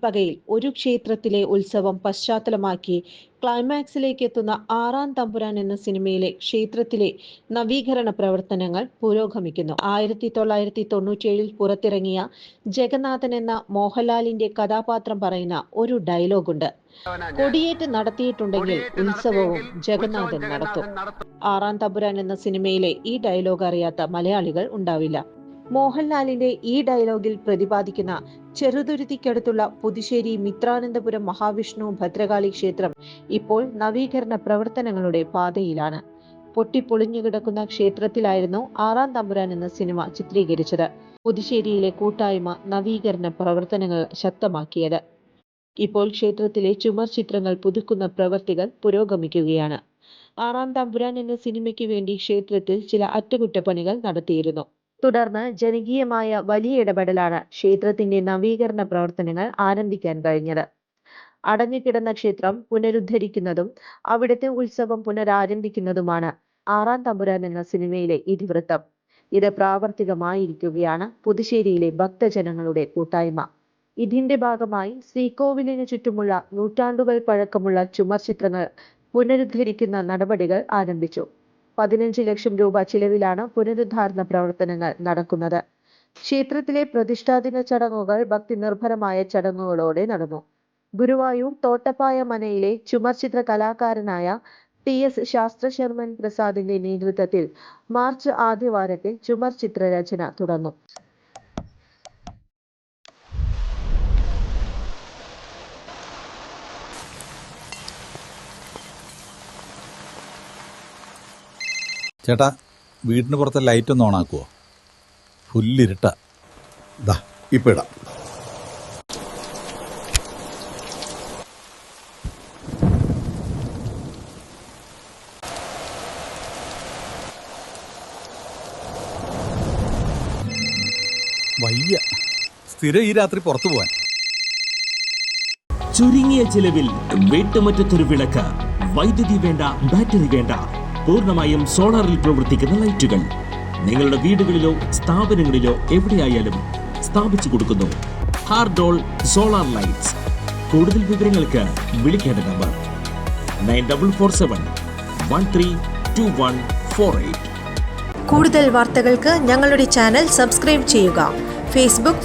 പകയിൽ ഒരു ക്ഷേത്രത്തിലെ ഉത്സവം പശ്ചാത്തലമാക്കി ക്ലൈമാക്സിലേക്ക് എത്തുന്ന ആറാം തമ്പുരാൻ എന്ന സിനിമയിലെ ക്ഷേത്രത്തിലെ നവീകരണ പ്രവർത്തനങ്ങൾ പുരോഗമിക്കുന്നു. 1997 പുറത്തിറങ്ങിയ ജഗന്നാഥൻ എന്ന മോഹൻലാലിന്റെ കഥാപാത്രം പറയുന്ന ഒരു ഡയലോഗുണ്ട്. കൊടിയേറ്റ് നടത്തിയിട്ടുണ്ടെങ്കിൽ ഉത്സവവും ജഗന്നാഥൻ നടത്തും. ആറാം തമ്പുരാൻ എന്ന സിനിമയിലെ ഈ ഡയലോഗ് അറിയാത്ത മലയാളികൾ ഉണ്ടാവില്ല. മോഹൻലാലിന്റെ ഈ ഡയലോഗിൽ പ്രതിപാദിക്കുന്ന ചെറുതുരുത്തിക്കടുത്തുള്ള പുതുശ്ശേരി മിത്രാനന്തപുരം മഹാവിഷ്ണു ഭദ്രകാളി ക്ഷേത്രം ഇപ്പോൾ നവീകരണ പ്രവർത്തനങ്ങളുടെ പാതയിലാണ്. പൊട്ടിപ്പൊളിഞ്ഞു കിടക്കുന്ന ക്ഷേത്രത്തിലായിരുന്നു ആറാം തമ്പുരാൻ എന്ന സിനിമ ചിത്രീകരിച്ചത്. പുതുശ്ശേരിയിലെ കൂട്ടായ്മ നവീകരണ പ്രവർത്തനങ്ങൾ ശക്തമാക്കിയത്. ഇപ്പോൾ ക്ഷേത്രത്തിലെ ചുമർ ചിത്രങ്ങൾ പുതുക്കുന്ന പ്രവൃത്തികൾ പുരോഗമിക്കുകയാണ്. ആറാം തമ്പുരാൻ എന്ന സിനിമയ്ക്ക് വേണ്ടി ക്ഷേത്രത്തിൽ ചില അറ്റകുറ്റപ്പണികൾ നടത്തിയിരുന്നു. തുടർന്ന് ജനകീയമായ വലിയ ഇടപെടലാണ് ക്ഷേത്രത്തിന്റെ നവീകരണ പ്രവർത്തനങ്ങൾ ആരംഭിക്കാൻ കഴിഞ്ഞത്. അടഞ്ഞുകിടന്ന ക്ഷേത്രം പുനരുദ്ധരിക്കുന്നതും അവിടുത്തെ ഉത്സവം പുനരാരംഭിക്കുന്നതുമാണ് ആറാം തമ്പുരാൻ എന്ന സിനിമയിലെ ഇതിവൃത്തം. ഇത് പ്രാവർത്തികമായിരിക്കുകയാണ് പുതുശ്ശേരിയിലെ ഭക്തജനങ്ങളുടെ കൂട്ടായ്മ. ഇതിന്റെ ഭാഗമായി ശ്രീകോവിലിന് ചുറ്റുമുള്ള നൂറ്റാണ്ടുകൾ പഴക്കമുള്ള ചുമർ ചിത്രങ്ങൾ പുനരുദ്ധരിക്കുന്ന നടപടികൾ ആരംഭിച്ചു. 15 ലക്ഷം രൂപ ചിലവിലാണ് പുനരുദ്ധാരണ പ്രവർത്തനങ്ങൾ നടക്കുന്നത്. ക്ഷേത്രത്തിലെ പ്രതിഷ്ഠാദിന ചടങ്ങുകൾ ഭക്തി നിർഭരമായ ചടങ്ങുകളോടെ നടന്നു. ഗുരുവായൂർ തോട്ടപ്പായ മനയിലെ ചുമർ ചിത്ര കലാകാരനായ TS ശാസ്ത്രശർമ്മൻ പ്രസാദിന്റെ നേതൃത്വത്തിൽ മാർച്ച് ആദ്യവാരത്തിൽ ചുമർ ചിത്രരചന തുടർന്നു. ചേട്ടാ, വീടിന് പുറത്തെ ലൈറ്റ് ഒന്ന് ഓണാക്കുവോ? ഫുല്ലിരുട്ടാ. ദാ ഇപ്പം ഇടാം. വയ്യ, സ്ഥിരം ഈ രാത്രി പുറത്തു പോവാൻ. ചുരുങ്ങിയ ചിലവിൽ വീട്ടുമുറ്റത്തൊരു വിളക്ക്, വൈദ്യുതി വേണ്ട, ബാറ്ററി വേണ്ട, പൂർണ്ണമായും സോളാറിൽ പ്രവർത്തിക്കുന്ന ലൈറ്റുകൾ നിങ്ങളുടെ വീടുകളിലോ സ്ഥാപനങ്ങളിലോ എവിടെയായാലും സ്ഥാപിച്ചു കൊടുക്കുന്നു. ഹാർഡോൾ സോളാർ ലൈറ്റ്സ്. കൂടുതൽ വിവരങ്ങൾക്ക് വിളിക്കേണ്ട നമ്പർ 9447132148. കൂടുതൽ വാർത്തകൾക്ക് ഞങ്ങളുടെ ചാനൽ സബ്സ്ക്രൈബ് ചെയ്യുക. ഫേസ്ബുക്ക്